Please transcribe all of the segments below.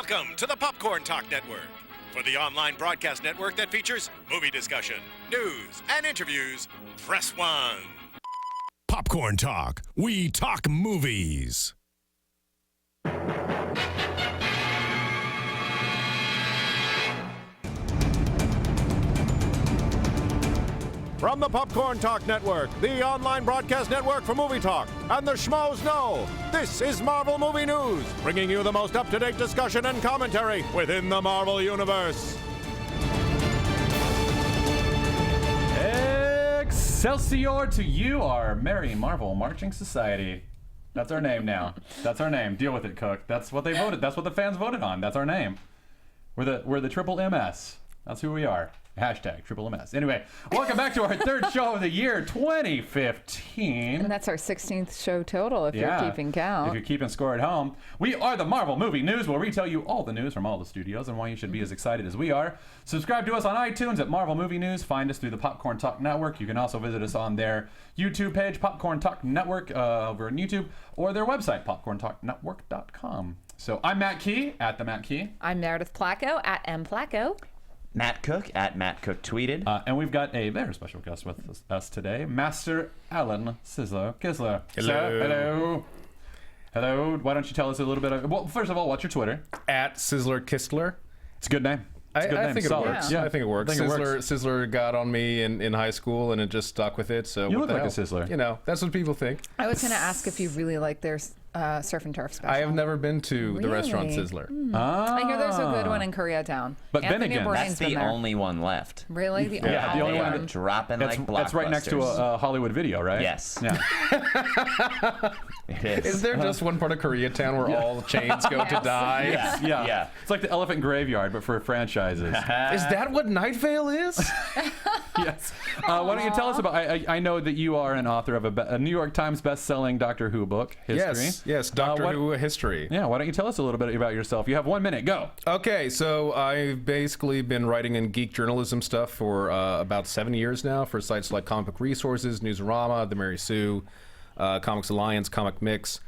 Welcome to the Popcorn Talk Network, for the online broadcast network that features movie discussion, news, and interviews. Press 1. Popcorn Talk. We talk movies. From the Popcorn Talk Network, the online broadcast network for movie talk, and the schmoes know, this is Marvel Movie News, bringing you the most up-to-date discussion and commentary within the Marvel Universe. Excelsior to you, our merry Marvel Marching Society. That's our name now. That's our name. Deal with it, Cook. That's what they voted. That's what the fans voted on. That's our name. We're the Triple MS. That's who we are. Hashtag Triple MS. Anyway, welcome back to our third show of the year, 2015. And that's our 16th show total, if you're keeping count. If you're keeping score at home. We are the Marvel Movie News. We'll retell you all the news from all the studios and why you should be as excited as we are. Subscribe to us on iTunes at Marvel Movie News. Find us through the Popcorn Talk Network. You can also visit us on their YouTube page, Popcorn Talk Network, over on YouTube, or their website, popcorntalknetwork.com. So I'm Matt Key, at the Matt Key. I'm Meredith Placco, at M. Placco. Matt Cook, at Matt Cook Tweeted. And we've got a very special guest with us today, Master Alan Sizzler Kisler. Hello. Sir, hello. Hello. Why don't you tell us a little bit well, first of all, what's your Twitter? At Sizzler Kistler. It's a good name. It's a good I name. think it Solid. works. Yeah. I think it works. Sizzler got on me in high school, and it just stuck with it. So You what look like the a hell? Sizzler. You know, that's what people think. I was going to ask if you really like their surf and turf special. I have never been to the restaurant Really? Sizzler. I hear there's a good one in Koreatown. But then Anthony again, Bourdain's That's been the there. only one left. Really? The only, the only They one are that- dropping like blockbusters. That's right next to a Hollywood Video, right? Yes. Yeah. It is. Is there just one part of Koreatown where all chains go to die? Yeah. Yeah. Yeah. It's like the Elephant Graveyard, but for franchises. Is that what Night Vale is? Yes. Why don't you tell us about? I know that you are an author of a New York Times best-selling Doctor Who book, History. Yes, Doctor Who history. Yeah. Why don't you tell us a little bit about yourself? You have 1 minute. Go. Okay, so I've basically been writing in geek journalism stuff for about 7 years now for sites like Comic Book Resources, Newsarama, The Mary Sue, Comics Alliance, Comic Mix,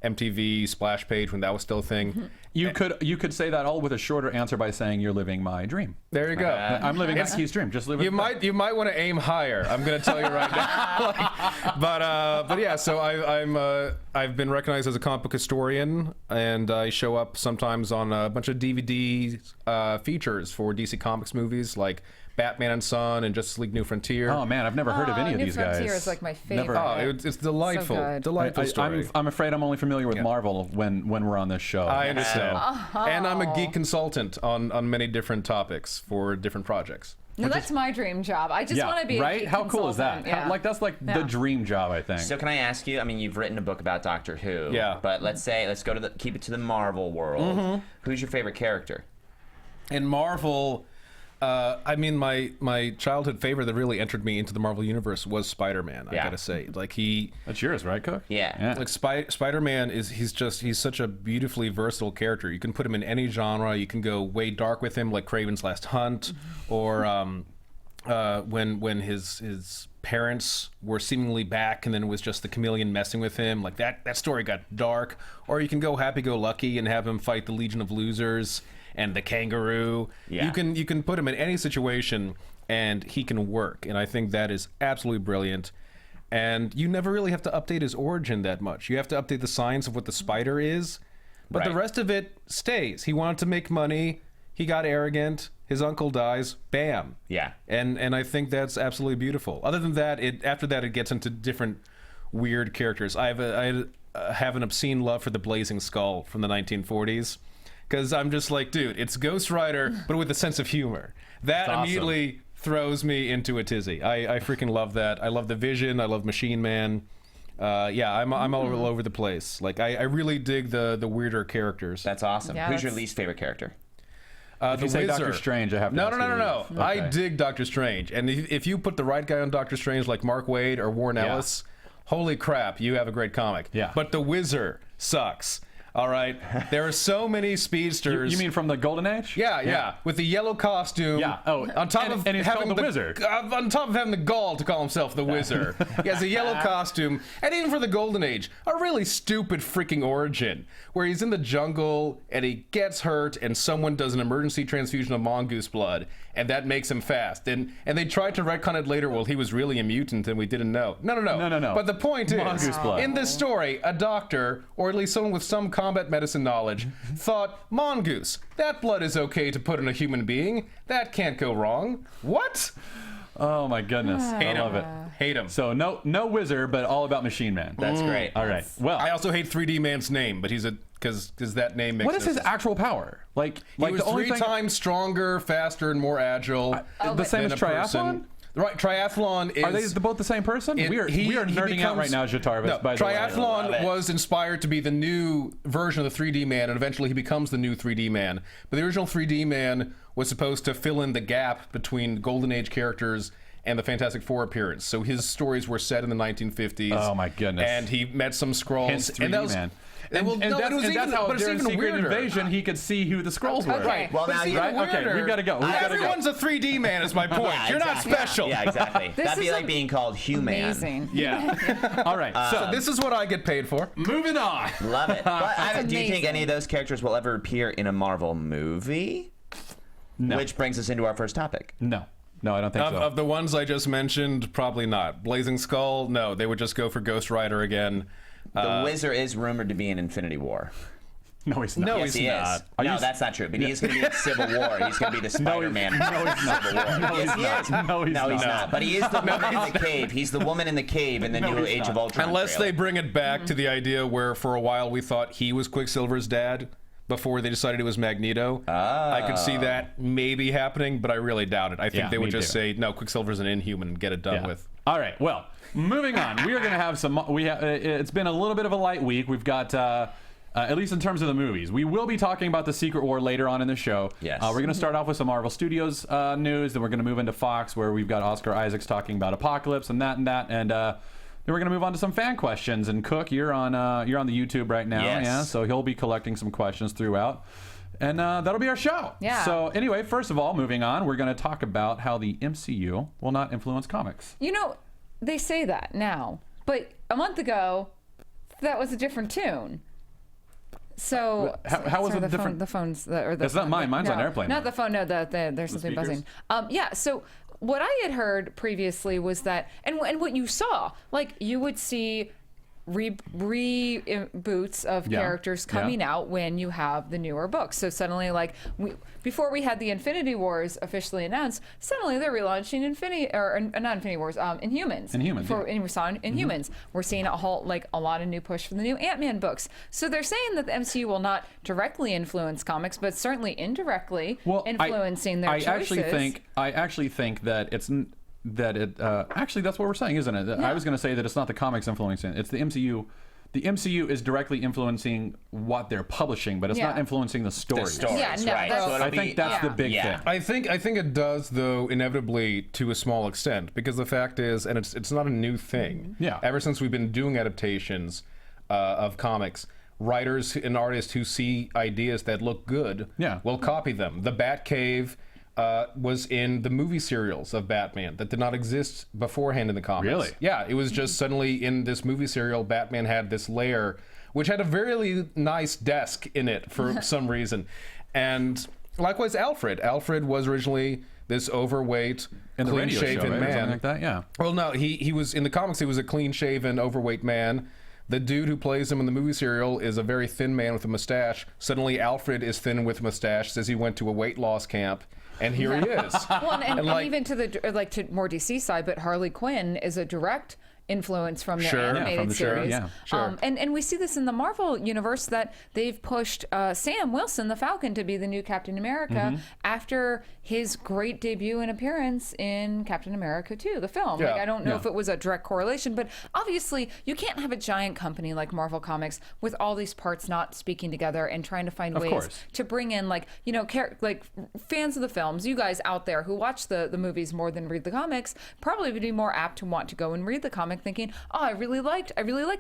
MTV, Splash Page when that was still a thing. You could say that all with a shorter answer by saying you're living my dream. There you go. I'm living Matt Key's dream. Just live it. You might want to aim higher. I'm going to tell you right now. But yeah. So I've been recognized as a comic book historian, and I show up sometimes on a bunch of DVD features for DC Comics movies like Batman and Son and Justice League New Frontier. Oh man, I've never heard of any of New these Frontier guys. is like my favorite. Never. Oh, it's delightful, So good. delightful story. I'm afraid I'm only familiar with Marvel when we're on this show. I understand. Oh. And I'm a geek consultant on many different topics for different projects. Well, that's my dream job. I just want to be right? a geek How cool is that? consultant. Yeah. That's like the dream job, I think. So can I ask you? I mean, you've written a book about Doctor Who. Yeah. But let's go to keep it to the Marvel world. Who's your favorite character? In Marvel, I mean, my childhood favorite that really entered me into the Marvel universe was Spider-Man. I Yeah. gotta say, like That's yours, right, Cook? Yeah. like Spider-Man he's such a beautifully versatile character. You can put him in any genre. You can go way dark with him, like Kraven's Last Hunt, or when his parents were seemingly back and then it was just the chameleon messing with him, like that story got dark. Or you can go happy-go-lucky and have him fight the Legion of Losers and the Kangaroo. Yeah. You can put him in any situation and he can work, and I think that is absolutely brilliant. And you never really have to update his origin that much. You have to update the science of what the spider is, but the Right. rest of it stays. He wanted to make money, he got arrogant, his uncle dies, bam. Yeah. And I think that's absolutely beautiful. Other than that, after that it gets into different weird characters. I have an obscene love for the Blazing Skull from the 1940s. Because I'm just like, dude, it's Ghost Rider, but with a sense of humor. That awesome. immediately throws me into a tizzy. I freaking love that. I love the Vision. I love Machine Man. Yeah, I'm all over the place. Like, I really dig the weirder characters. That's awesome. Yeah, Who's your that's- least favorite character? If you the say Wizard. Doctor Strange, I have to No, ask no, you no, to no, leave. no. I Okay. dig Doctor Strange. And if you put the right guy on Doctor Strange, like Mark Waid or Warren Ellis, holy crap, you have a great comic. Yeah. But the Wizard sucks. All right, there are so many speedsters. You mean from the Golden Age? Yeah, with the yellow costume. Yeah. Oh, on top of and he's having called the Wizard. On top of having the gall to call himself the Wizard, he has a yellow costume, and even for the Golden Age, a really stupid freaking origin where he's in the jungle and he gets hurt, and someone does an emergency transfusion of mongoose blood, and that makes him fast. And they tried to retcon it later. Well, he was really a mutant, and we didn't know. No. But the point is, Mongoose blood. in this story, a doctor, or at least someone with some combat medicine knowledge, thought, mongoose, that blood is okay to put in a human being. That can't go wrong. What? Oh my goodness. I love it. Hate him. So no Wizard, but all about Machine Man. That's great. All right. Well, I also hate 3D Man's name, but he's because that name makes what is his actual power? Like he was the only three times stronger, faster, and more agile. The same than as a person. Triathlon? Right, triathlon is. Are they both the same person? We are nerding out right now, Jatarvis. No, by the way. Triathlon was inspired to be the new version of the 3D Man, and eventually he becomes the new 3D Man. But the original 3D Man was supposed to fill in the gap between Golden Age characters and the Fantastic Four appearance. So his stories were set in the 1950s. Oh my goodness! And he met some Skrulls. Hence 3D Man. And that's how but it's during even Secret weirder. Invasion he could see who the Skrulls were. Right. Well, now Right? Okay, we've got to go. Everyone's a 3D man is my point. Yeah, You're exactly. not special. Yeah, exactly. This That'd be is like being called human. Amazing. Yeah. All right. So this is what I get paid for. moving on. Love it. But do you think amazing. any of those characters will ever appear in a Marvel movie? No. Which brings us into our first topic. No, I don't think so. Of the ones I just mentioned, probably not. Blazing Skull, no. They would just go for Ghost Rider again. The Wizard is rumored to be in Infinity War. No, he's not. No, Yes, he's he not. is. No, that's not true. But he is going to be in Civil War. He's going to be the Spider-Man. No, he's not. Civil War. No, Yes, he's he not. is. No, he's No, he's not. not. But he is the woman in the cave. He's the woman in the cave in the No, new he's Age of not. Ultron. Unless trailer. they bring it back to the idea where for a while we thought he was Quicksilver's dad before they decided it was Magneto. I could see that maybe happening, but I really doubt it. I think Yeah, they would me just too. say, no, Quicksilver's an Inhuman and get it done Yeah. with. All right. Well, moving on. We are going to have some. It's been a little bit of a light week. We've got. At least in terms of the movies. We will be talking about the Secret War later on in the show. Yes. We're going to start off with some Marvel Studios news, then we're going to move into Fox, where we've got Oscar Isaacs talking about Apocalypse and that, and then we're going to move on to some fan questions. And Cook, you're on the YouTube right now, Yes. yeah? So he'll be collecting some questions throughout, and that'll be our show. Yeah. So anyway, first of all, moving on, we're going to talk about how the MCU will not influence comics. You know, they say that now, but a month ago, that was a different tune. So How was sorry, it different? The phones, or the It's not mine. Mine's on airplane Not mode. the phone. No, there's something speakers? buzzing. Yeah. So what I had heard previously was that, and what you saw, like you would see reboots of Yeah. characters coming Yeah. out when you have the newer books. So suddenly, like before we had the Infinity Wars officially announced, suddenly they're relaunching not Infinity Wars, Inhumans. Inhumans, For, yeah. and we saw Inhumans. We're seeing a lot of new push for the new Ant-Man books. So they're saying that the MCU will not directly influence comics, but certainly indirectly influencing their choices. I actually think that it's actually that's what we're saying, isn't it? Yeah. I was going to say that it's not the comics influencing it. It's the MCU. The MCU is directly influencing what they're publishing, but it's not influencing the stories. The stories, Yeah, no, right. that's- So it'll I think be- that's the big Yeah. thing. I think it does, though, inevitably to a small extent, because the fact is, and it's not a new thing. Yeah. Ever since we've been doing adaptations of comics, writers and artists who see ideas that look good will copy them. The Batcave was in the movie serials of Batman that did not exist beforehand in the comics. Really? Yeah, it was just suddenly in this movie serial, Batman had this lair, which had a very nice desk in it for some reason. And likewise, Alfred. Alfred was originally this overweight, In the radio show, clean-shaven right? Or man. something like that, yeah. Well, no, he was in the comics. He was a clean-shaven, overweight man. The dude who plays him in the movie serial is a very thin man with a mustache. Suddenly, Alfred is thin with a mustache. Says he went to a weight loss camp, and here he is. Well, and like- even to to more DC side, but Harley Quinn is a direct influence from their Sure. Yeah, animated from the show, series. yeah, sure. And we see this in the Marvel universe that they've pushed Sam Wilson, the Falcon, to be the new Captain America Mm-hmm. after his great debut and appearance in Captain America 2, the film. Like, I don't know if it was a direct correlation, but obviously you can't have a giant company like Marvel Comics with all these parts not speaking together and trying to find ways course. to bring in, like, you know, like fans of the films, you guys out there who watch the movies more than read the comics, probably would be more apt to want to go and read the comic thinking, oh, I really liked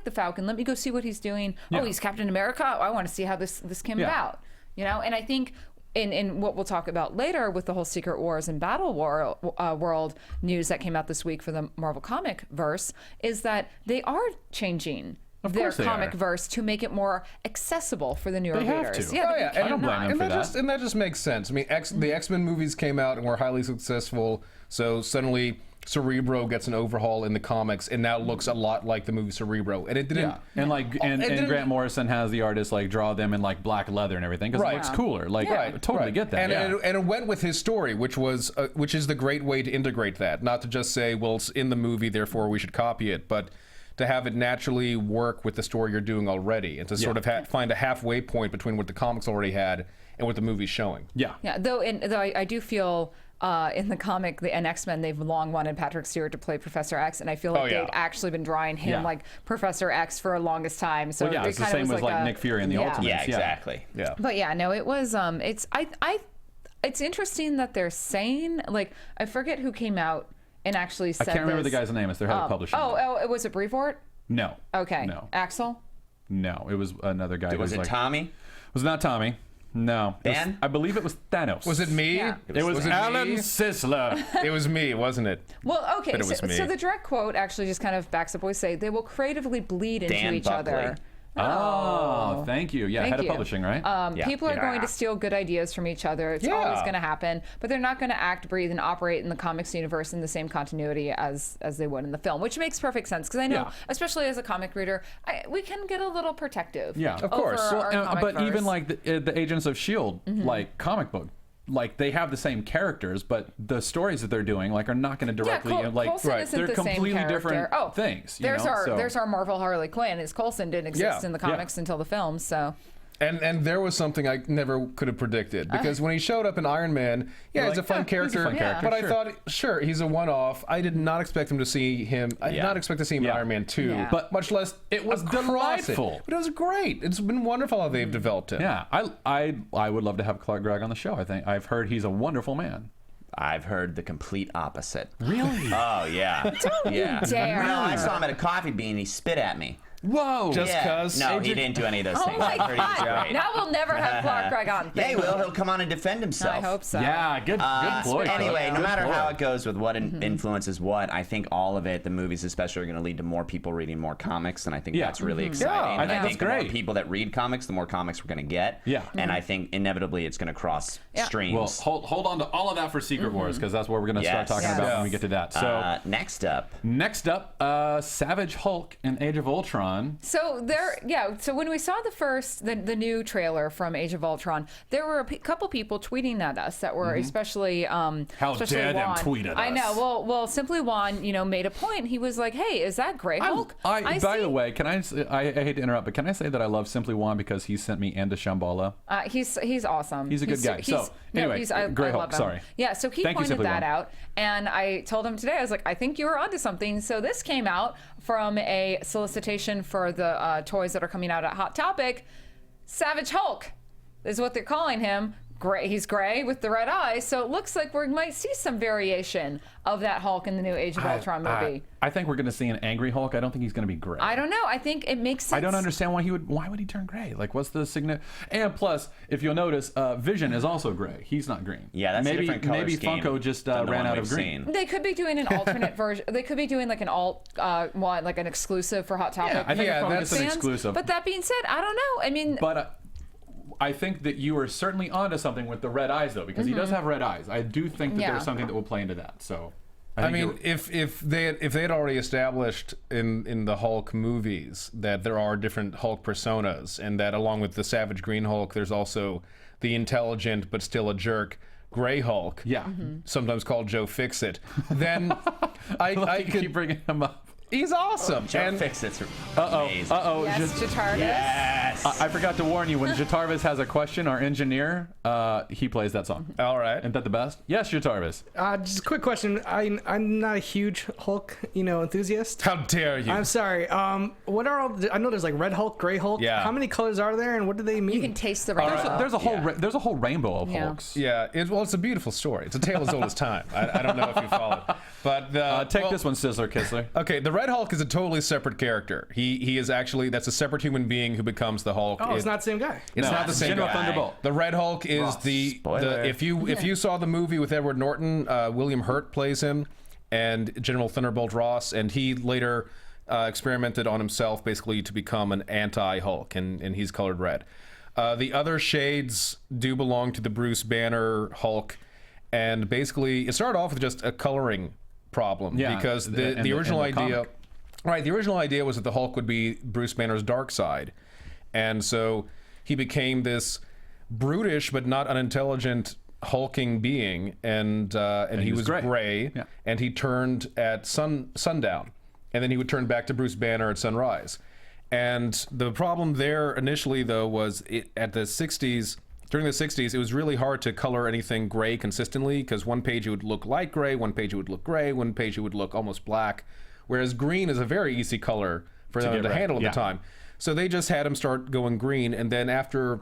the Falcon. Let me go see what he's doing. Yeah. Oh, he's Captain America. Oh, I want to see how this came about. And I think in what we'll talk about later with the whole Secret Wars and Battle World news that came out this week for the Marvel comic verse is that they are changing their comic verse to make it more accessible for the newer readers. To. Yeah, I don't blame them for that. And that just makes sense. I mean, the X-Men movies came out and were highly successful, so suddenly Cerebro gets an overhaul in the comics and now looks a lot like the movie Cerebro, and it didn't. And and Grant Morrison has the artist like draw them in like black leather and everything because it looks cooler. Like, totally get that. And it went with his story, which is the great way to integrate that, not to just say, well, it's in the movie, therefore we should copy it, but to have it naturally work with the story you're doing already, and to sort of find a halfway point between what the comics already had and what the movie's showing. Yeah. Though I do feel in the comic, the X-Men, they've long wanted Patrick Stewart to play Professor X, and I feel like they've actually been drawing him like Professor X for the longest time. So it's the same as like Nick Fury in the Ultimates. Yeah, exactly. Yeah. But it was it's interesting that they're saying, like, I forget who came out and actually said I can't remember this. the guy's name. It's their head of publishing. Oh, was it Brevoort? No. Okay. No. Axel? No, it was another guy. Was it Tommy? It was not Tommy. No. Ben? I believe it was Thanos. Was it me? Yeah. It was Alan me? Sisler. It was me, wasn't it? Well, okay. But it was me. So the direct quote actually just kind of backs up what we say. They will creatively bleed into Dan each Buckley. other. Oh, thank you. Yeah, Thank head of you. publishing, right? People are going to steal good ideas from each other. It's always going to happen, but they're not going to act, breathe, and operate in the comics universe in the same continuity as they would in the film, which makes perfect sense because I know, especially as a comic reader, we can get a little protective. Yeah, of course. But even like the Agents of S.H.I.E.L.D., like comic book, like they have the same characters, but the stories that they're doing like are not going to directly Coulson isn't they're the same completely character. different things. There's our Marvel Harley Quinn. Coulson didn't exist in the comics until the film, so. And there was something I never could have predicted, because when he showed up in Iron Man, he's a fun character. But I thought, sure, he's a one-off. I did not expect to see him in Iron Man 2, but much less it was delightful. But it was great. It's been wonderful how they've developed him. Yeah, I would love to have Clark Gregg on the show. I think I've heard he's a wonderful man. I've heard the complete opposite. Really? Oh yeah. Don't you dare. No, I saw him at a coffee bean. He spit at me. Whoa! Just cause? No, he didn't do any of those Oh things. my I heard he was God! great. Now we'll never have Clark Gregg on. Yeah, he will. He'll come on and defend himself. I hope so. Yeah, good ploy. Anyway, no Good matter ploy. how it goes with what influences what, I think all of it, the movies especially, are going to lead to more people reading more comics, and I think that's really exciting. Yeah, I think that's the more great. people that read comics, the more comics we're going to get. Yeah. And I think inevitably it's going to cross streams. Well, hold on to all of that for Secret Wars, because that's what we're going to start talking about when we get to that. So next up, Savage Hulk in Age of Ultron. So when we saw the new trailer from Age of Ultron, there were a couple people tweeting at us that were especially How especially dare them Juan. tweet at I us. know. Well, Simply Juan, made a point. He was like, "Hey, is that Grey Hulk?" By the way, can I hate to interrupt, but can I say that I love Simply Juan because he sent me into Shambhala? He's awesome. He's a good guy. Grey I Hulk. love him. Sorry. Yeah. So he Thank you, pointed Simply that Juan. out, and I told him today. I was like, "I think you were onto something." So this came out from a solicitation for the toys that are coming out at Hot Topic. Savage Hulk is what they're calling him. Gray. He's gray with the red eyes, so it looks like we might see some variation of that Hulk in the new Age of Ultron movie. I think we're going to see an angry Hulk. I don't think he's going to be gray. I don't know. I think it makes sense. I don't understand why would he turn gray? Like, what's the significance? And plus, if you'll notice, Vision is also gray. He's not green. Yeah, that's a different color maybe scheme Funko just than the ran one out we've of green. seen. They could be doing an alternate version. They could be doing like an one, like an exclusive for Hot Topic. Yeah, I think that's an fans. exclusive. But that being said, I don't know. I mean, But I think that you are certainly onto something with the red eyes, though, because he does have red eyes. I do think that there's something that will play into that. So, I mean, if they had already established in the Hulk movies that there are different Hulk personas, and that along with the Savage Green Hulk, there's also the intelligent but still a jerk Gray Hulk, sometimes called Joe Fixit, then I could keep bringing him up. He's awesome. Joe Fixit's amazing. yes, Jatarvis. Yes. I forgot to warn you, when Jatarvis has a question, our engineer, he plays that song. All right. Isn't that the best? Yes, Jatarvis. Just a quick question. I'm not a huge Hulk, enthusiast. How dare you? I'm sorry. What are all? I know there's like Red Hulk, Gray Hulk. Yeah. How many colors are there, and what do they mean? You can taste the rainbow. There's a whole rainbow of Yeah. Hulks. Yeah, it's a beautiful story. It's a tale as old as time. I don't know if you follow it. But Take this one, Sizzler Kistler. Okay, the Red Hulk is a totally separate character. He is actually, that's a separate human being who becomes the Hulk. Oh, it's not the same guy. It's No, not the same General guy. Thunderbolt. The Red Hulk is the if you saw the movie with Edward Norton, William Hurt plays him, and General Thunderbolt Ross, and he later experimented on himself basically to become an anti-Hulk, and he's colored red. The other shades do belong to the Bruce Banner Hulk, and basically it started off with just a coloring problem because the original idea, right? The original idea was that the Hulk would be Bruce Banner's dark side, and so he became this brutish but not unintelligent hulking being, and he was gray, and he turned at sundown, and then he would turn back to Bruce Banner at sunrise. And the problem there initially, though, was at the 60s. During the 60s, it was really hard to color anything gray consistently, because one page it would look light gray, one page it would look gray, one page it would look almost black, whereas green is a very easy color for them to handle at the time. So they just had him start going green, and then after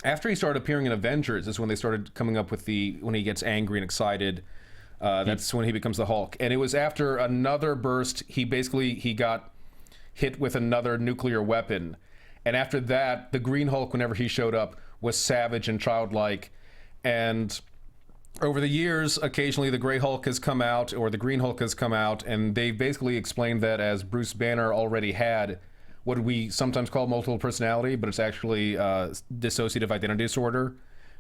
he started appearing in Avengers is when they started coming up with when he gets angry and excited, that's when he becomes the Hulk. And it was after another burst, he got hit with another nuclear weapon. And after that, the Green Hulk, whenever he showed up, was savage and childlike. And over the years, occasionally the Gray Hulk has come out, or the Green Hulk has come out, and they basically explained that as Bruce Banner already had what we sometimes call multiple personality, but it's actually dissociative identity disorder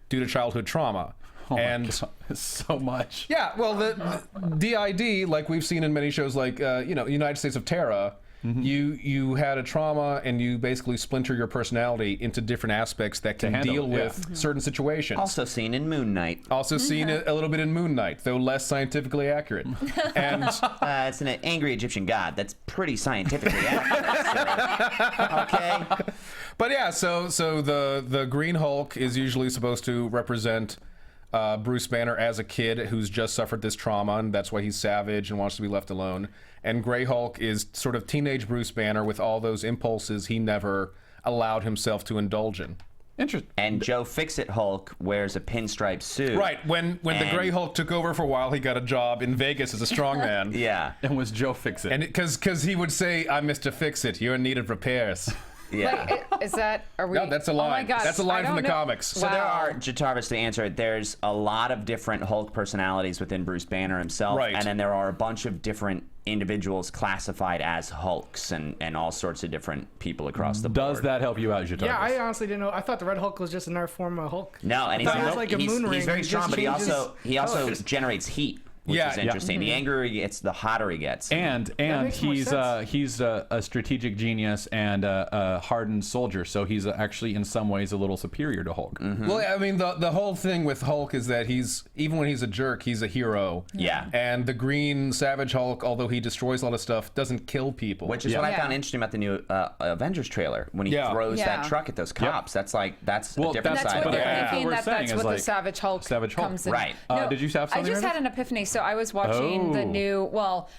due to childhood trauma. Oh and so much. Yeah, well, the DID, like we've seen in many shows like, United States of Terra, you had a trauma and you basically splinter your personality into different aspects that can deal with certain situations. Also seen in Moon Knight. Also seen a little bit in Moon Knight, though less scientifically accurate. And it's an angry Egyptian god. That's pretty scientifically accurate. Okay. But yeah, so the Green Hulk is usually supposed to represent Bruce Banner as a kid who's just suffered this trauma, and that's why he's savage and wants to be left alone. And Grey Hulk is sort of teenage Bruce Banner with all those impulses he never allowed himself to indulge in. Interesting. And Joe Fixit Hulk wears a pinstripe suit. Right. When the Grey Hulk took over for a while, he got a job in Vegas as a strongman. Yeah. And was Joe Fixit. And because he would say, "I'm Mr. Fixit. You're in need of repairs." Yeah. Like, is that, are we? No, that's a line. Oh my gosh, that's a line from the know. comics. So there are, Jarvis, to answer it, there's a lot of different Hulk personalities within Bruce Banner himself. Right. And then there are a bunch of different individuals classified as Hulks and all sorts of different people across the board. Does that help you out, Jarvis? Yeah, I honestly didn't know. I thought the Red Hulk was just another form of Hulk. No, and I thought it was like a moon ring. he's very He strong, just but he also changes generates heat. Which is interesting. The angrier he gets, the hotter he gets. And he's a strategic genius and a hardened soldier, so he's actually in some ways a little superior to Hulk. Well, I mean, the whole thing with Hulk is that even when he's a jerk, he's a hero. Yeah. And the Green Savage Hulk, although he destroys a lot of stuff, doesn't kill people. Which is what I found interesting about the new Avengers trailer. When he throws that truck at those cops, that's a different That's side. what they're thinking. That's That's what like the Savage Hulk comes in. Right. No, did you have something? I just had an epiphany. So I was watching the new,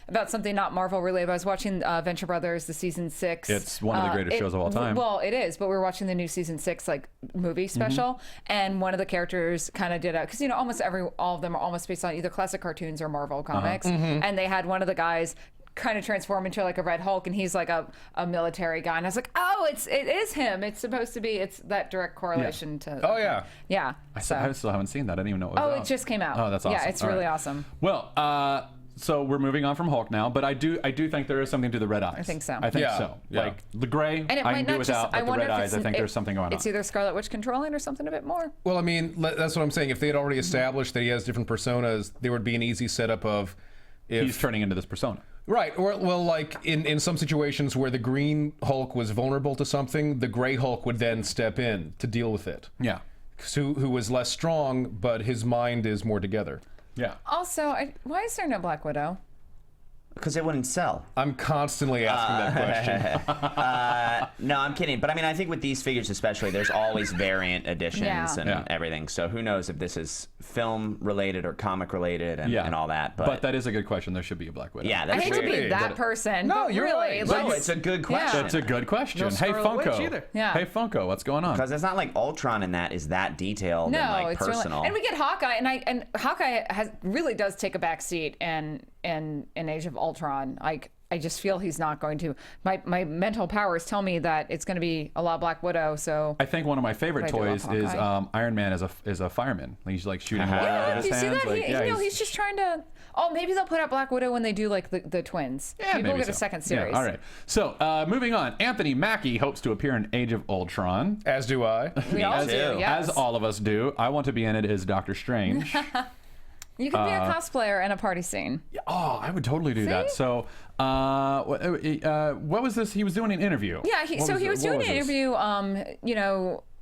about something not Marvel related, but I was watching Venture Brothers, the season 6. It's one of the greatest shows of all time. Well, it is, but we were watching the new season 6 movie special, and one of the characters kind of did because almost all of them are almost based on either classic cartoons or Marvel comics, and they had one of the guys kind of transform into like a Red Hulk, and he's like a military guy, and I was like, oh, it is him. It's supposed to be. It's that direct correlation to. Oh yeah. Yeah. I still haven't seen that. I didn't even know it was out. It just came out. Oh, that's awesome. Yeah, it's really awesome. Well, so we're moving on from Hulk now, but I do think there is something to the red eyes. I think so. I think Yeah. so. Yeah. Like the gray, And it I might can do not without, just. I but the wonder red if eyes, I think there's something going on. It's either Scarlet Witch controlling or something a bit more. Well, I mean, that's what I'm saying. If they had already established that he has different personas, there would be an easy setup of He's turning into this persona. Right. Or, well, like in some situations where the Green Hulk was vulnerable to something, the Gray Hulk would then step in to deal with it. Yeah. Who was less strong, but his mind is more together. Yeah. Also, why is there no Black Widow? Because it wouldn't sell. I'm constantly asking that question. No, I'm kidding. But I mean, I think with these figures especially, there's always variant editions and everything. So who knows if this is film related or comic related and all that. But that is a good question. There should be a Black Widow. Yeah, I that's hate to weird. be that person. No, but you're really, right. No, it's a good question. It's a good question. No Hey, Scarlet Witch Funko. either. Yeah. Hey, Funko, what's going on? Because it's not like Ultron in that is that detailed No, and like it's personal. really, and we get Hawkeye, and Hawkeye really does take a back seat, and in Age of Ultron. Like, I just feel he's not going to. My mental powers tell me that it's going to be a lot Black Widow. So I think one of my favorite toys is Iron Man as a fireman. He's like shooting water out of his hands. You see that? Like, he's just trying to. Oh, maybe they'll put out Black Widow when they do like the twins. Yeah, maybe we'll get so. a second series. Yeah, all right. So moving on, Anthony Mackie hopes to appear in Age of Ultron. As do I. We all do. Yes. As all of us do. I want to be in it as Doctor Strange. You could be a cosplayer in a party scene. Oh, I would totally do that. So, what was this? He was doing an interview. Yeah, he was doing an interview,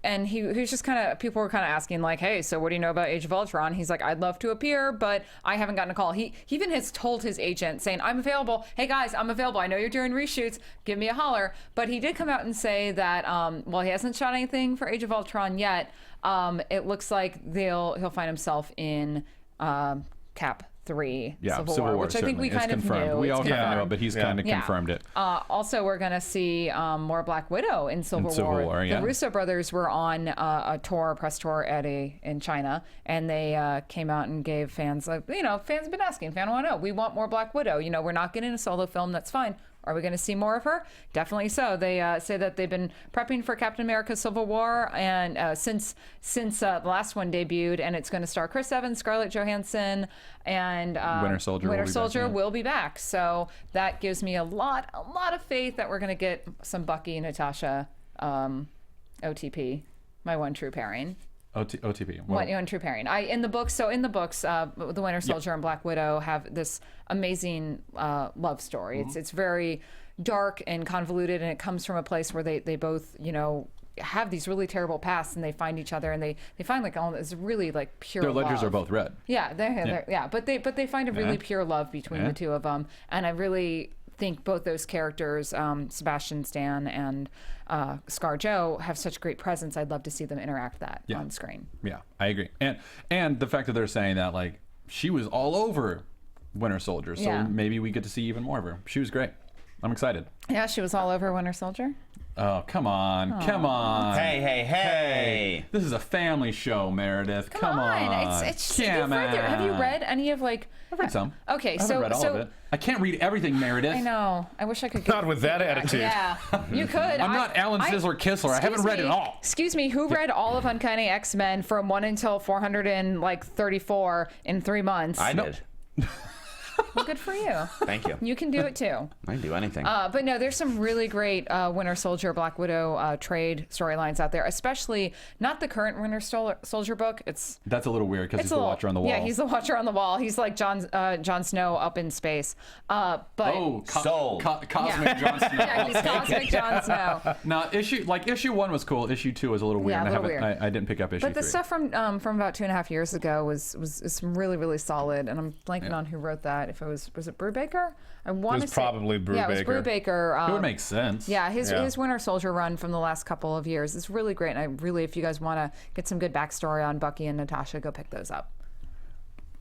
and he was just kind of, people were kind of asking like, hey, so what do you know about Age of Ultron? He's like, I'd love to appear, but I haven't gotten a call. He even has told his agent saying, I'm available. Hey guys, I'm available. I know you're doing reshoots. Give me a holler. But he did come out and say that, while he hasn't shot anything for Age of Ultron yet, it looks like he'll find himself in Cap 3 Civil War, which I think we kind of knew. We all kind of know, but he's kind of confirmed it. Also, we're going to see more Black Widow in Civil War. The Russo brothers were on a press tour in China, and they came out and gave fans, fans have been asking, fans want to know, we want more Black Widow. We're not getting a solo film, that's fine. Are we going to see more of her? Definitely so. They say that they've been prepping for Captain America Civil War and since the last one debuted, and it's going to star Chris Evans, Scarlett Johansson, and Winter Soldier will be back. So that gives me a lot of faith that we're going to get some Bucky, Natasha, OTP, my one true pairing. OTP. One true pairing. In the books, the Winter Soldier and Black Widow have this amazing love story. It's very dark and convoluted, and it comes from a place where they both have these really terrible pasts, and they find each other, and they find like all this really like pure. Their ledgers love. Are both red. Yeah, but they find a really pure love between the two of them, and I really think both those characters, Sebastian Stan and ScarJo, have such great presence. I'd love to see them interact on screen. Yeah, I agree. And the fact that they're saying that like she was all over Winter Soldier, so maybe we get to see even more of her. She was great. I'm excited. Yeah, she was all over Winter Soldier. Oh, come on. Come on. Hey. This is a family show, Meredith. Come on. It's have you read any of like... I've read some. Okay, I haven't read all of it. I can't read everything, Meredith. I know. I wish I could. Not with that attitude. Yeah, you could. I'm not Alan Sizzler Kistler. I haven't read it all. Excuse me. Who read all of Uncanny X-Men from 1 until 434 in 3 months? I did. Well, good for you. Thank you. You can do it too. I can do anything. But no, there's some really great Winter Soldier, Black Widow trade storylines out there, especially not the current Winter Soldier book. That's a little weird because he's the Watcher on the Wall. Yeah, he's the Watcher on the Wall. He's like Jon Snow up in space. But Sold. Cosmic Jon Snow. Yeah, he's Cosmic Jon Snow. Now, issue 1 was cool. Issue 2 was a little weird. Yeah, I didn't pick up issue 3. But the stuff from about 2.5 years ago was really, really solid. And I'm blanking on who wrote that. If it was it Brubaker? I want to say probably Brubaker. Yeah, it was Brubaker. It would make sense. Yeah, his Winter Soldier run from the last couple of years is really great. And I really, if you guys want to get some good backstory on Bucky and Natasha, go pick those up.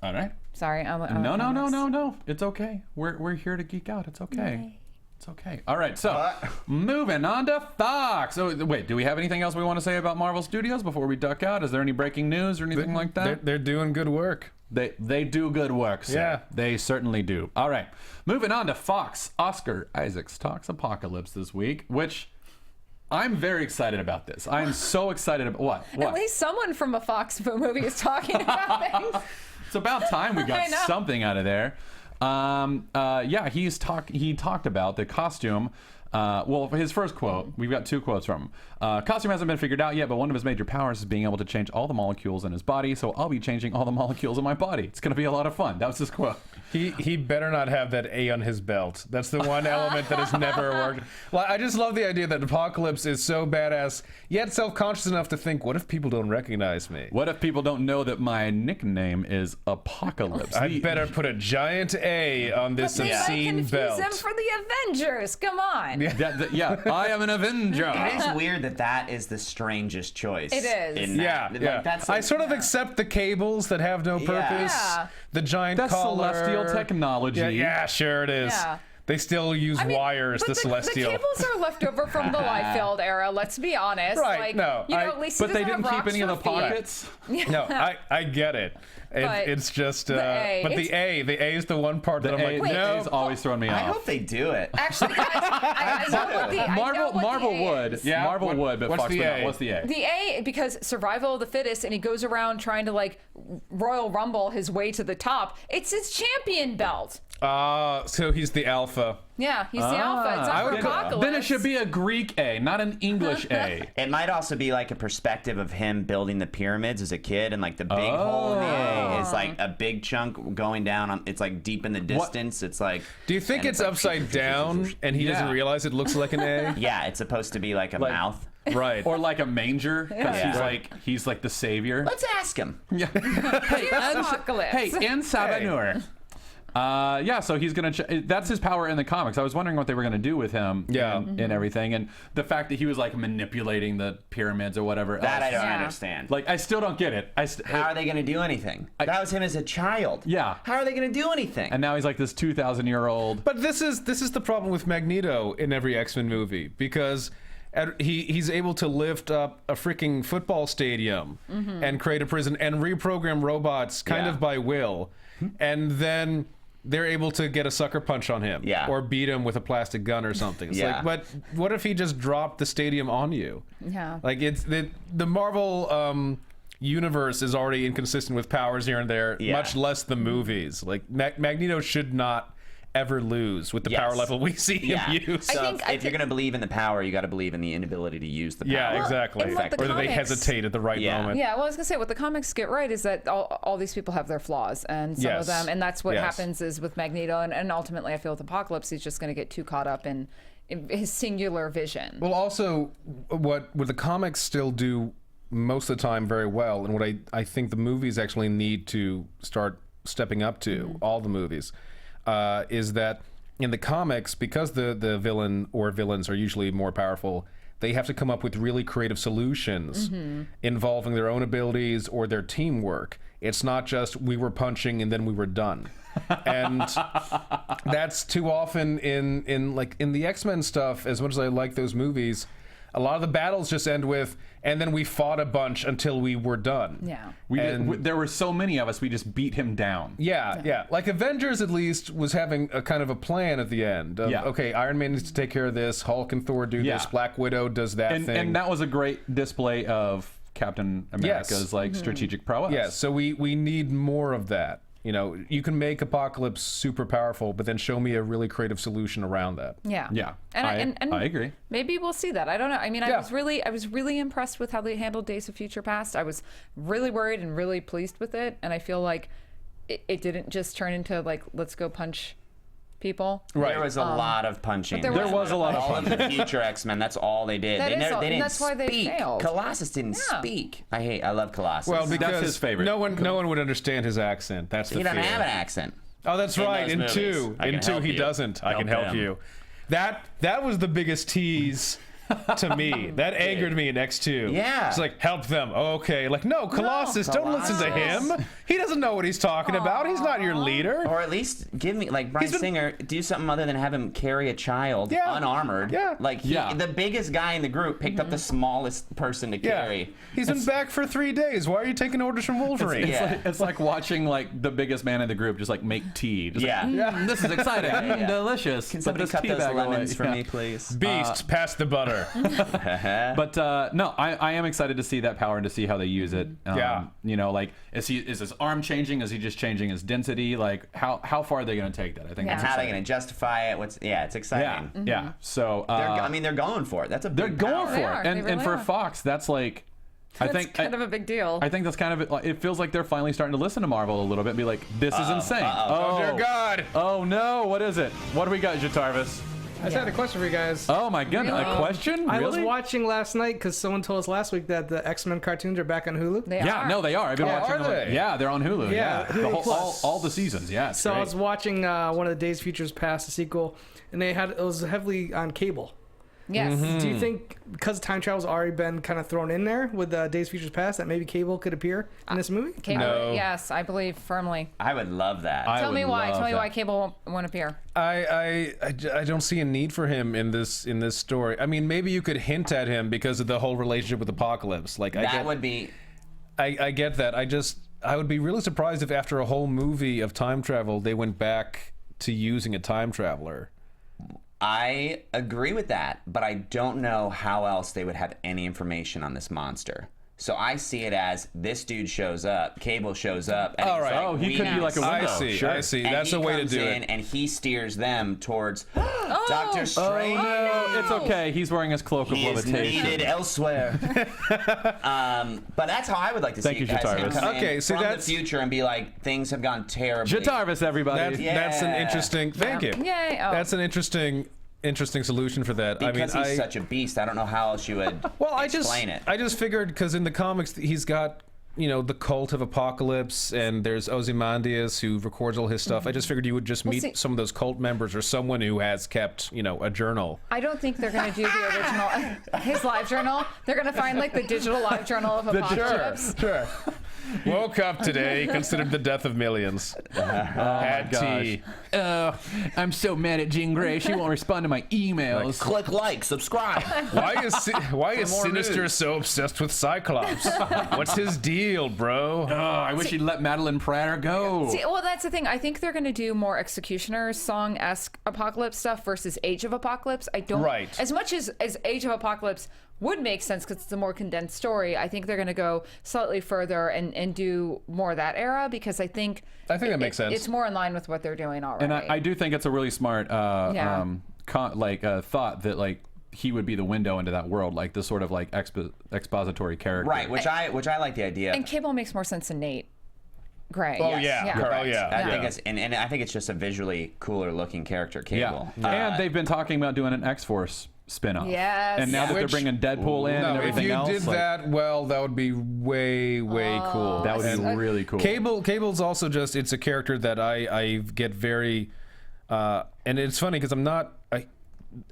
All right. Sorry. No. It's okay. We're here to geek out. It's okay. Yay. It's okay. All right, so moving on to Fox. Oh, wait, do we have anything else we want to say about Marvel Studios before we duck out? Is there any breaking news or anything like that? They're doing good work. They do good work, sir. Yeah. They certainly do. All right, moving on to Fox. Oscar Isaacs talks Apocalypse this week, which I'm very excited about this. I'm so excited about what? At least someone from a Fox movie is talking about things. It's about time we got something out of there. He talked about the costume. His first quote, we've got 2 quotes from him. Costume hasn't been figured out yet, but one of his major powers is being able to change all the molecules in his body, so I'll be changing all the molecules in my body. It's going to be a lot of fun. That was his quote. He better not have that A on his belt. That's the one element that has never worked. Well, I just love the idea that Apocalypse is so badass, yet self-conscious enough to think, what if people don't recognize me? What if people don't know that my nickname is Apocalypse? I better put a giant A on this obscene belt. Confuse them for the Avengers. Come on. Yeah, I am an Avenger. It is weird that is the strangest choice. It is. I sort of accept the cables that have no purpose. Yeah. The giant That's collar. celestial technology. Yeah, sure it is. Yeah. They still use wires, the Celestial. The cables are left over from the Liefeld era, let's be honest. Right, like, no. at least but they didn't keep any of the pockets? No, I get it. It's just, the A. But the A is the one part that I'm like, The no. A's always throwing me off. I hope they do it. Actually, guys, I know what the Marvel A would. is. Yeah, Marvel would, but what's Fox the would not. A? What's the A? The A, because survival of the fittest, and he goes around trying to like Royal Rumble his way to the top. It's his champion belt. So he's the alpha. Yeah, he's the alpha. It's not for Apocalypse. Then it should be a Greek A, not an English A. It might also be like a perspective of him building the pyramids as a kid, and like the big hole in the A is like a big chunk going down. It's like deep in the distance. It's like. Do you think it's upside down and he doesn't realize it looks like an A? Yeah, it's supposed to be like a mouth. Right. Or like a manger, because he's like the savior. Let's ask him. Yeah. Apocalypse. Hey, and Sabanur. So he's gonna. That's his power in the comics. I was wondering what they were gonna do with him. And everything, and the fact that he was like manipulating the pyramids or whatever. That I don't Yeah. understand. Like, I still don't get it. How are they going to do anything? That was him as a child. Yeah. How are they going to do anything? And now he's like this 2,000-year-old. But this is the problem with Magneto in every X-Men movie, because he's able to lift up a freaking football stadium and create a prison and reprogram robots kind of by will, and then they're able to get a sucker punch on him or beat him with a plastic gun or something. It's like, but what if he just dropped the stadium on you? Yeah. Like, it's the Marvel universe is already inconsistent with powers here and there, much less the movies. Like, Magneto should not ever lose with the power level we see him use. So if you're going to believe in the power, you got to believe in the inability to use the power. Yeah, exactly. and what the or that they comics- hesitate at the right moment. Yeah, well, I was gonna say what the comics get right is that all these people have their flaws, and some of them, and that's what happens is with Magneto, and ultimately I feel with Apocalypse, he's just gonna get too caught up in his singular vision. Well, also, what the comics still do most of the time very well, and what I think the movies actually need to start stepping up to, all the movies, is that in the comics, because the villain or villains are usually more powerful, they have to come up with really creative solutions involving their own abilities or their teamwork. It's not just we were punching and then we were done. And that's too often in the X-Men stuff. As much as I like those movies, a lot of the battles just end with, and then we fought a bunch until we were done. Yeah. There were so many of us, we just beat him down. Yeah. Like Avengers at least was having a kind of a plan at the end. Of, okay, Iron Man needs to take care of this, Hulk and Thor do this, Black Widow does that thing. And that was a great display of Captain America's strategic prowess. Yeah, so we need more of that. You know, you can make Apocalypse super powerful, but then show me a really creative solution around that. Yeah. And I agree. Maybe we'll see that. I don't know. I mean, I was really impressed with how they handled Days of Future Past. I was really worried and really pleased with it, and I feel like it didn't just turn into like, let's go punch people. Right. There was a lot of punching. There was a lot of punching. All of the future X-Men, that's all they did. They didn't that's why they speak. failed. Colossus didn't speak. I love Colossus. Well, because that's his favorite. No one would understand his accent. That's the he doesn't fear. have an accent. Oh, that's right. In those two, movies. he doesn't. I can help you. That was the biggest tease to me. That angered me in X2. Yeah. It's like, help them. Okay. Like, no, Colossus, don't listen to him. He doesn't know what he's talking about. He's not your leader. Or at least give me, like, Bryan Singer, do something other than have him carry a child unarmored. Yeah. Like, the biggest guy in the group picked up the smallest person to carry. He's been back for 3 days. Why are you taking orders from Wolverine? It's like watching like the biggest man in the group just like make tea. Just like, this is exciting, delicious. Can somebody cut those lemons for me, please? Beast, pass the butter. But no, I am excited to see that power and to see how they use it. You know, like is his arm changing? Is he just changing his density? Like how far are they going to take that? I think and how are they going to justify it? It's exciting. Yeah. So they're going for it. That's a big going power. for it, and for Fox, that's like. I think kind of a big deal. I think that's kind of it feels like they're finally starting to listen to Marvel a little bit and be like, this is insane. Oh dear God. Oh no, what is it? What do we got, Jatarvis? I just had a question for you guys. Oh my goodness, a question? I Really? was watching last night because someone told us last week that the X-Men cartoons are back on Hulu. They are. No, they are. I've been watching them. they? Yeah, they're on Hulu. Yeah, Hulu Plus. all the seasons. Yeah. So I was watching one of the Days of Futures Past, the sequel, and it was heavily on cable. Yes. Do you think because time travel's already been kind of thrown in there with Days of Futures Past that maybe Cable could appear in this movie? Cable, No. yes, I believe firmly. I would love that. Tell me why. Tell me that. why Cable won't appear. I don't see a need for him in this story. I mean, maybe you could hint at him because of the whole relationship with Apocalypse. Like that would be. I get that. I would be really surprised if after a whole movie of time travel they went back to using a time traveler. I agree with that, but I don't know how else they would have any information on this monster. So I see it as this dude shows up, Cable shows up, and All he's right. like, Oh, he could be like a window. I see. And That's he a way to comes do in it. and he steers them towards Doctor Strange. No, it's okay. He's wearing his cloak of He is levitation. needed elsewhere. But that's how I would like to see Thank you, it. As him Jatarvis. come in Okay, see, from that's- the future and be like, things have gone terribly. Jatarvis, everybody. That's an Yeah. interesting. Thank you. Yay. Oh. That's an interesting solution for that. Because I mean, he's such a beast, I don't know how else you would explain it. I just figured because in the comics he's got the cult of Apocalypse and there's Ozymandias who records all his stuff. I just figured you would just meet see- some of those cult members or someone who has kept a journal. I don't think they're going to do the original, his live journal. They're going to find like the digital live journal of Apocalypse. Sure. Woke up today, considered the death of millions. Had tea. I'm so mad at Jean Grey. She won't respond to my emails. Click like, subscribe. Why is Sinister so obsessed with Cyclops? What's his deal, bro? Oh, I wish he'd let Madeline Prater go. See, well, that's the thing. I think they're going to do more Executioner's Song-esque Apocalypse stuff versus Age of Apocalypse. I don't. Right. As much as Age of Apocalypse would make sense because it's a more condensed story, I think they're going to go slightly further and do more of that era because I think that makes sense. It's more in line with what they're doing already. And I do think it's a really smart thought that like he would be the window into that world, like this sort of like expository character. Right, which I like the idea. And Cable makes more sense than Nate Gray. Oh, yeah. Correct. Oh, yeah. I think it's and I think it's just a visually cooler looking character, Cable. And they've been talking about doing an X-Force spin-off. Yes. And now that they're bringing Deadpool in and No, if everything you else, did that, well, that would be way cool. that would be really cool. Cable's also it's a character that I get very, and it's funny because I'm not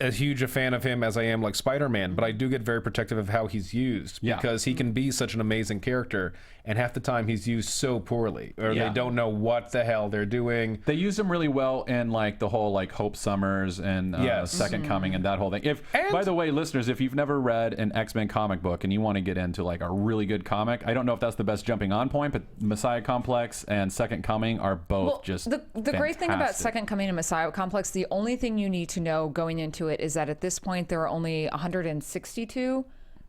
as huge a fan of him as I am like Spider-Man, but I do get very protective of how he's used because he can be such an amazing character, and half the time he's used so poorly, or they don't know what the hell they're doing. They used him really well in like the whole like Hope Summers and Second Coming and that whole thing. By the way, listeners, if you've never read an X-Men comic book and you want to get into like a really good comic, I don't know if that's the best jumping on point, but Messiah Complex and Second Coming are both the great thing about Second Coming and Messiah Complex, the only thing you need to know going into it is that at this point there are only 162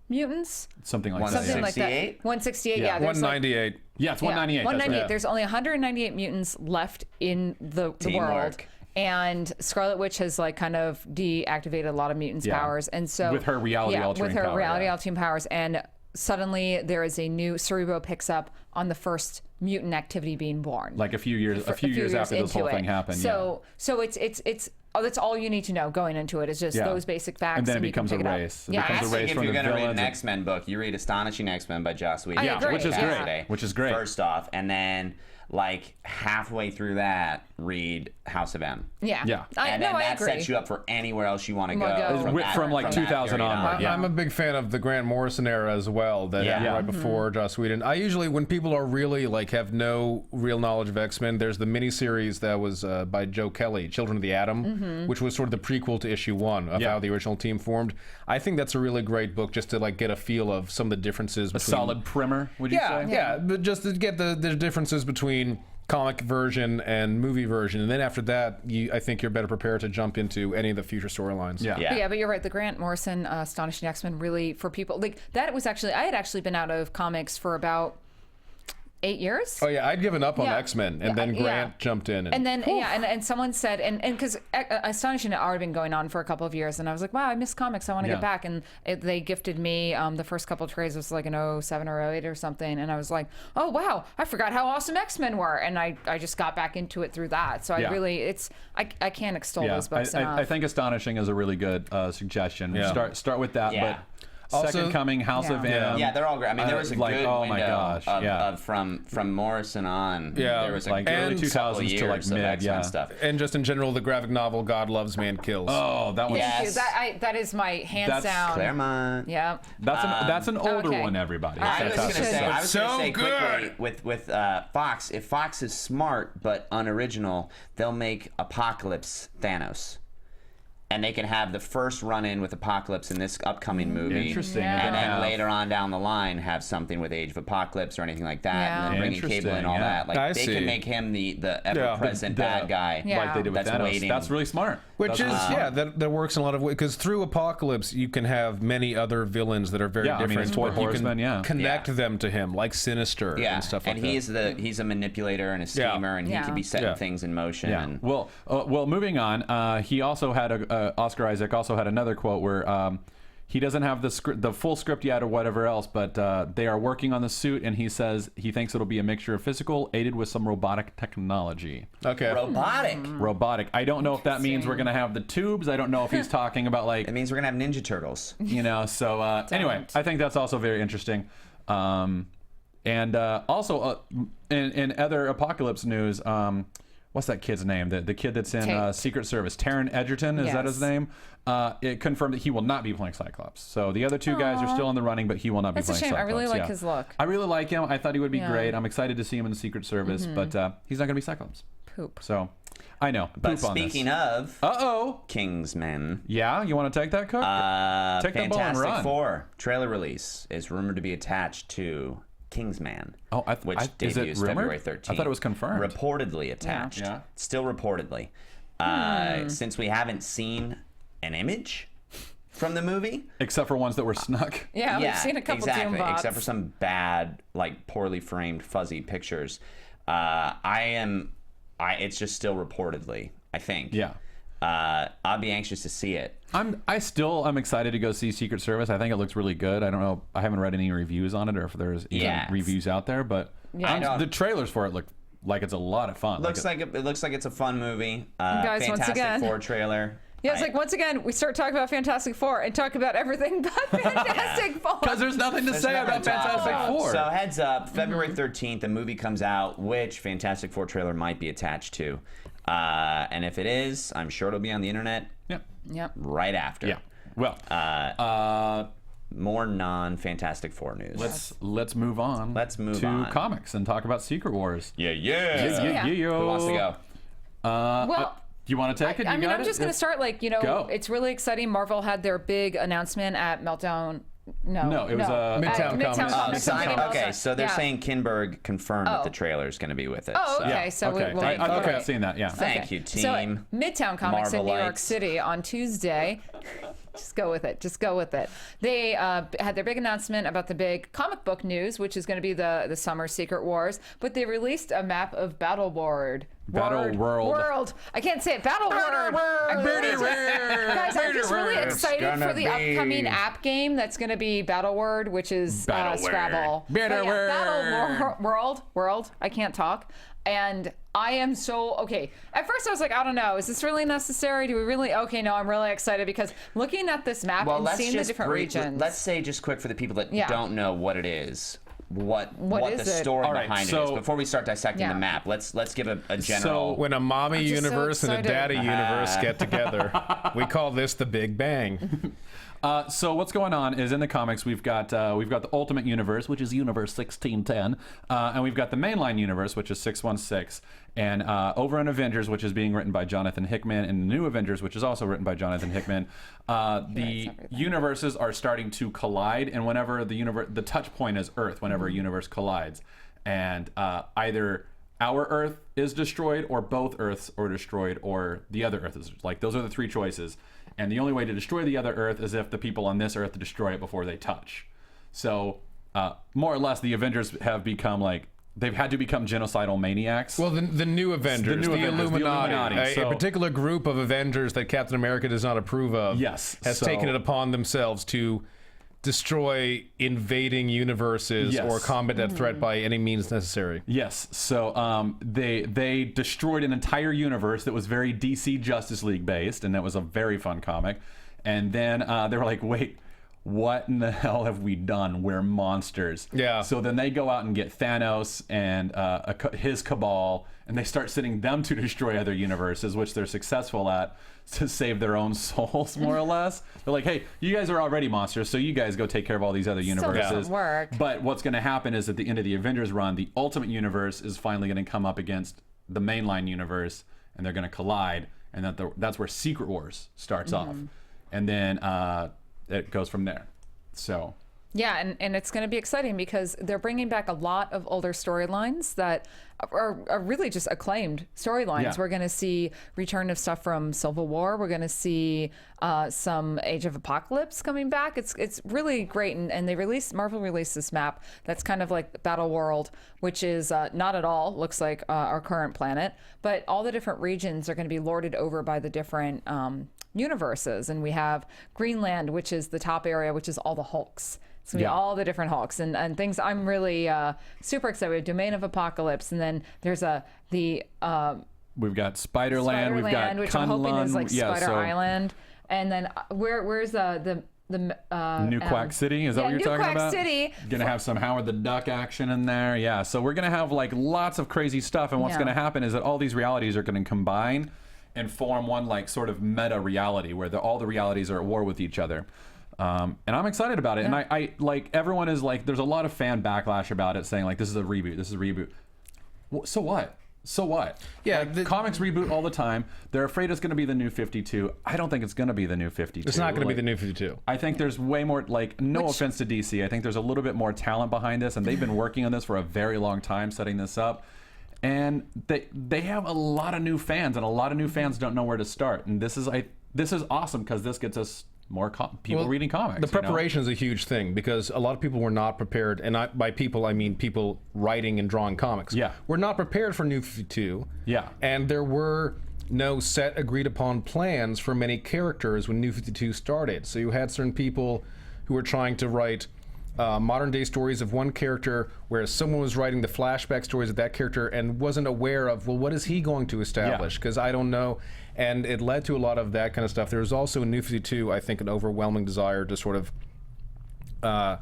mutants. Something like Something that. like that. 168, yeah. There's 198. Yeah, it's 198. 198. Right. There's only 198 mutants left in the world. And Scarlet Witch has like kind of deactivated a lot of mutants' powers. And so with her reality altering powers. And suddenly there is a new Cerebro picks up on the first mutant activity being born. Like a few years after this whole thing happened. So it's that's all you need to know going into it is just those basic facts. And then it becomes a race. It becomes a race if from you're the going to read an villains. X-Men book, you read Astonishing X-Men by Joss Whedon. I agree. Which is great. First off, and then like halfway through that, read House of M. Yeah. And then that agree. sets you up for anywhere else you want to go. From like 2000 onward. I'm a big fan of the Grant Morrison era as well. That right before Joss Whedon. I usually, when people are really like have no real knowledge of X-Men, there's the miniseries that was by Joe Kelly, Children of the Atom, which was sort of the prequel to issue 1 of how the original team formed. I think that's a really great book just to like get a feel of some of the differences. A solid primer, would you say? Yeah, but just to get the differences between comic version and movie version, and then after that, I think you're better prepared to jump into any of the future storylines. But you're right. The Grant Morrison Astonishing X-Men really for people like that was actually I had actually been out of comics for about 8 years. Oh yeah, I'd given up on X-Men, and then Grant jumped in, and then and someone said, and because Astonishing had already been going on for a couple of years, and I was like, wow, I miss comics, I want to get back, and they gifted me the first couple of trades was like an 07 or 08 or something, and I was like, oh wow, I forgot how awesome X-Men were, and I just got back into it through that. So I really I can't extol those books enough. I think Astonishing is a really good suggestion. Start with that, but Second Coming, House of M. Yeah, they're all great. I mean, there was a like, good oh window my gosh, of from Morrison on. Yeah, there was a like good early 2000s to like years of mid, X-Men yeah. stuff. And just in general, the graphic novel God Loves, Man Kills. Oh, that was Thank you. Yes. That is my hands That's down. Claremont. Yeah. that's an older okay. one. Everybody, I was going to Fantastic say, Four. quickly with Fox. If Fox is smart but unoriginal, they'll make Apocalypse Thanos, and they can have the first run-in with Apocalypse in this upcoming movie. Interesting. Yeah. And then have- later on down the line, have something with Age of Apocalypse or anything like that, Yeah. and then bringing Cable Interesting, and all yeah. that. Like I they see. can make him the ever-present The- bad guy. Yeah. like they did with That's Thanos. waiting. That's really smart. Which is, that works in a lot of ways. Because through Apocalypse, you can have many other villains that are very Yeah, I mean, different. it's Four but you Horsemen, can yeah. connect them to him, like Sinister Yeah, and stuff like and that. he's a manipulator and a Yeah. schemer, and he Yeah. can be setting Yeah. things in motion. Yeah. And Well, moving on. He also had Oscar Isaac also had another quote where he doesn't have the full script yet or whatever else, but they are working on the suit, and he says he thinks it'll be a mixture of physical aided with some robotic technology. Okay. robotic. Robotic. I don't know if that means we're gonna have the tubes. I don't know if he's talking about like It means we're gonna have Ninja Turtles. So anyway, I think that's also very interesting. And also in other Apocalypse news, what's that kid's name? The kid that's in Tate. Secret Service, Taron Egerton, is that his Yes. name? It confirmed that he will not be playing Cyclops. So the other two guys are still in the running, but he will not That's be a playing shame. I Cyclops. really like yeah. his look. I really like him. I thought he would be Yeah. great. I'm excited to see him in the Secret Service, but he's not going to be Cyclops. Poop. So I know. But Poop on this. speaking of Uh-oh. Kingsmen, Yeah, you want to take that, Cook? Take the ball and Fantastic run. Four trailer release is rumored to be attached to Kingsman. Oh, which is it debuts rumored? February 13th. I thought it was confirmed. Reportedly attached. Yeah. Still reportedly. Since we haven't seen an image from the movie. Except for ones that were snuck. Yeah, we've seen a couple exactly, Doom bots. except for some bad, like poorly framed, fuzzy pictures. It's just still reportedly, I think. Yeah. I'll be anxious to see it. I'm excited to go see Secret Service. I think it looks really good. I don't know. I haven't read any reviews on it or if there's even Yeah. reviews out there, but I know. the trailers for it look like it's a lot of fun. It looks like it's a fun movie. Guys, once Fantastic again- Four trailer. Yeah, it's like once again we start talking about Fantastic Four and talk about everything but Fantastic Four. because there's nothing to say Nothing about to talk Fantastic about. Four. So heads up, February 13th, the movie comes out, which Fantastic Four trailer might be attached to. And if it is, I'm sure it'll be on the internet yeah. Yep. right after. Yeah. Well, More non-Fantastic Four news. let's move on. Let's move to on. comics and talk about Secret Wars. Yeah. Yeah. Who wants to go? Well, you want to take it? I You mean, got I'm it? just going to start Go. it's really exciting. Marvel had their big announcement at Meltdown. No, it was, Midtown Comics. Comics. Signing. Something Okay, else. so they're Yeah. saying Kinberg confirmed that Oh. the trailer is going to be with it. Oh, so. okay. So okay. we'll I thought okay. I'd seen that. Yeah. Thank you, So team. Midtown Comics in New York Marvelites. City on Tuesday. Just go with it. Just go with it. They had their big announcement about the big comic book news, which is going to be the summer Secret Wars. But they released a map of Battle World. World. I can't say it. Battle World. Guys, I'm just really excited gonna for the be- upcoming app game that's going to be Battle Word, which is Scrabble. Battle But Word. Battle World. I can't talk. And I am so okay. At first, I was like, I don't know. Is this really necessary? Do we really? Okay, no, I'm really excited because looking at this map Well, and let's seeing the just different regions. Let's say just quick for the people that Yeah. don't know what it is. What is the it? story All right, behind it so- is before we start dissecting Yeah. the map. Let's give a general. When a mommy I'm just so universe and a excited. daddy universe get together, we call this the Big Bang. So what's going on is in the comics we've got the Ultimate Universe, which is Universe 1610, and we've got the mainline universe, which is 616, and over in Avengers, which is being written by Jonathan Hickman, and New Avengers, which is also written by Jonathan Hickman. The universes are starting to collide, and whenever the touch point is Earth, whenever a universe collides, and either our Earth is destroyed, or both Earths are destroyed, or the other Earth is like those are the three choices. And the only way to destroy the other Earth is if the people on this Earth destroy it before they touch. So, more or less, the Avengers have become they've had to become genocidal maniacs. Well, the new Avengers, The new the Avengers, the Illuminati, Illuminati, a so- particular group of Avengers that Captain America does not approve of, Yes, has so- taken it upon themselves to destroy invading universes Yes. or combat that threat by any means necessary. Yes. So they destroyed an entire universe that was very DC Justice League based, and that was a very fun comic. And then they were like, wait, what in the hell have we done? We're monsters. Yeah. So then they go out and get Thanos and his cabal, and they start sending them to destroy other universes, which they're successful at, to save their own souls, more or less. They're like, hey, you guys are already monsters, so you guys go take care of all these other universes. doesn't work. But what's going to happen is at the end of the Avengers run, the Ultimate Universe is finally going to come up against the mainline universe, and they're going to collide, and that's where Secret Wars starts off. And then it goes from there. So yeah, and it's going to be exciting because they're bringing back a lot of older storylines that are really just acclaimed storylines. Yeah. We're going to see return of stuff from Civil War. We're going to see some Age of Apocalypse coming back. It's really great, and Marvel released this map that's kind of like Battle World, which is not at all looks like our current planet, but all the different regions are going to be lorded over by the different universes. And we have Greenland, which is the top area, which is all the Hulks. It's going to be all the different Hulks and things. I'm really super excited. We have Domain of Apocalypse, and then there's we've got Spider-Land, we've got which Kunlun, I'm hoping is like Spider so Island. And then where's the New Quack City? Is that what you're New talking Quack about? City. Gonna have some Howard the Duck action in there. Yeah, so we're gonna have like lots of crazy stuff, and what's gonna happen is that all these realities are gonna combine and form one like sort of meta reality where all the realities are at war with each other. And I'm excited about it. And I like, everyone is like, there's a lot of fan backlash about it saying like, this is a reboot. Well, so what? Yeah, like, comics reboot all the time. They're afraid it's going to be the New 52. I don't think it's going to be the New 52. It's not going to be the New 52. I think there's way more, like, no offense to DC. I think there's a little bit more talent behind this, and they've been working on this for a very long time, setting this up. And they have a lot of new fans, and a lot of new fans don't know where to start. And this is awesome because this gets us more people reading comics. The preparation is a huge thing because a lot of people were not prepared, and by people I mean people writing and drawing comics. Yeah, were not prepared for New 52. Yeah, and there were no set agreed upon plans for many characters when New 52 started. So you had certain people who were trying to write modern day stories of one character, whereas someone was writing the flashback stories of that character and wasn't aware of, well, what is he going to establish? Because I don't know. And it led to a lot of that kind of stuff. There was also in New 52, I think, an overwhelming desire to sort of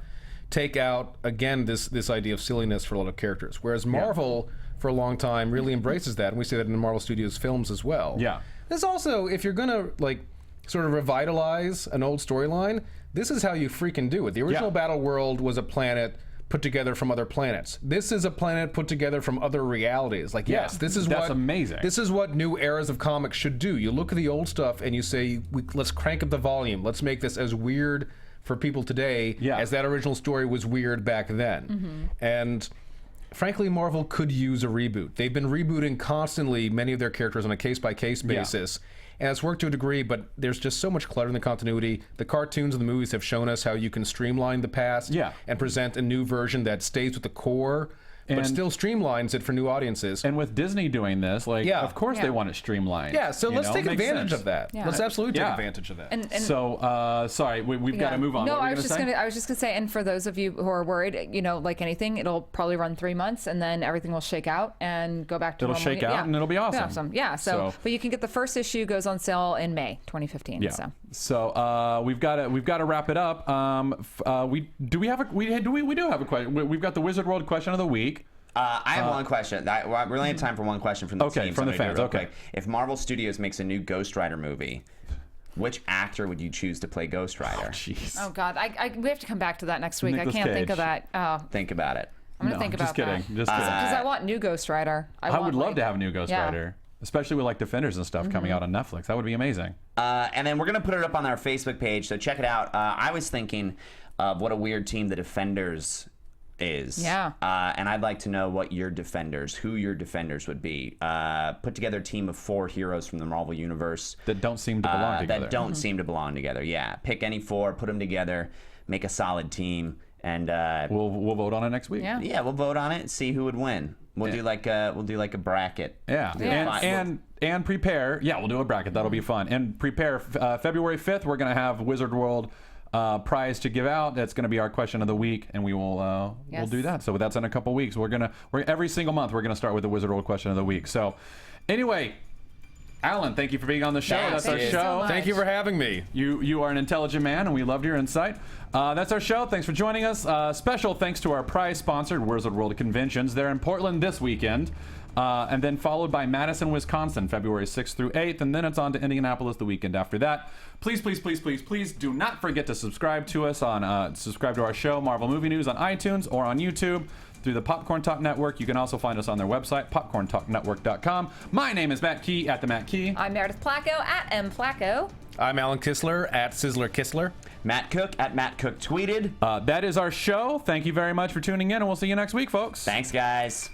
take out, again, this idea of silliness for a lot of characters. Whereas Marvel, for a long time, really embraces that. And we see that in the Marvel Studios films as well. Yeah. This also, if you're going to, like, sort of revitalize an old storyline, this is how you freaking do it. The original Battle World was a planet put together from other planets. This is a planet put together from other realities. Like, yes, that's amazing. This is what new eras of comics should do. You look at the old stuff and you say, let's crank up the volume. Let's make this as weird for people today as that original story was weird back then. And frankly, Marvel could use a reboot. They've been rebooting constantly many of their characters on a case-by-case basis. And it's worked to a degree, but there's just so much clutter in the continuity. The cartoons and the movies have shown us how you can streamline the past and present a new version that stays with the core, but still streamlines it for new audiences. And with Disney doing this, like, of course they want it streamlined. Yeah, so let's take advantage of that. Yeah. Let's absolutely take advantage of that. And so, sorry, we've got to move on. No, what I was just gonna say, and for those of you who are worried, like anything, it'll probably run 3 months, and then everything will shake out and go back to normal. It'll shake out, and it'll be awesome. Yeah. So, but you can get the first issue, goes on sale in May 2015. Yeah. So we've got to wrap it up. We do have a question. We've got the Wizard World question of the week. I have one question. We only have time for one question from the team. From the fans. Okay. If Marvel Studios makes a new Ghost Rider movie, which actor would you choose to play Ghost Rider? Jeez. Oh God, we have to come back to that next week. Nicolas I can't Cage. think of that. Oh. Think about it. I'm gonna think about that. Just kidding. Because I want new Ghost Rider. I would love to have a new Ghost Rider, especially with like Defenders and stuff coming out on Netflix. That would be amazing. And then we're gonna put it up on our Facebook page, so check it out. I was thinking of what a weird team the Defenders is. Yeah. And I'd like to know who your defenders would be. Put together a team of 4 heroes from the Marvel Universe. That don't seem to belong together. That don't seem to belong together, yeah. Pick any 4, put them together, make a solid team, and... we'll vote on it next week. Yeah, we'll vote on it and see who would win. We'll do like a bracket. Yeah. And prepare. Yeah, we'll do a bracket. That'll be fun. And prepare. February 5th, we're going to have Wizard World prize to give out. That's going to be our question of the week, and we will we'll do that. So that's in a couple weeks. We're every single month we're gonna start with the Wizard World question of the week. So anyway, Alan, thank you for being on the show. That's our thank you show. so much. Thank you for having me. You are an intelligent man, and we loved your insight. That's our show. Thanks for joining us. Special thanks to our prize-sponsored Wizard World Conventions. They're in Portland this weekend, and then followed by Madison, Wisconsin, February 6th through 8th, and then it's on to Indianapolis the weekend after that. Please, please, please, please, please do not forget to subscribe to us subscribe to our show, Marvel Movie News, on iTunes or on YouTube through the Popcorn Talk Network. You can also find us on their website, popcorntalknetwork.com. My name is Matt Key at the Matt Key. I'm Meredith Placco at M Placco. I'm Alan Kistler at Sizzler Kistler. Matt Cook at Matt Cook Tweeted. That is our show. Thank you very much for tuning in, and we'll see you next week, folks. Thanks, guys.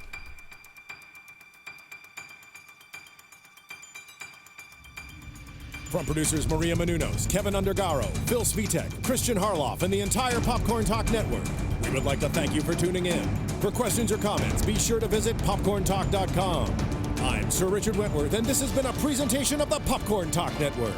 From producers Maria Menounos, Kevin Undergaro, Phil Svitek, Christian Harloff, and the entire Popcorn Talk Network, we would like to thank you for tuning in. For questions or comments, be sure to visit popcorntalk.com. I'm Sir Richard Wentworth, and this has been a presentation of the Popcorn Talk Network.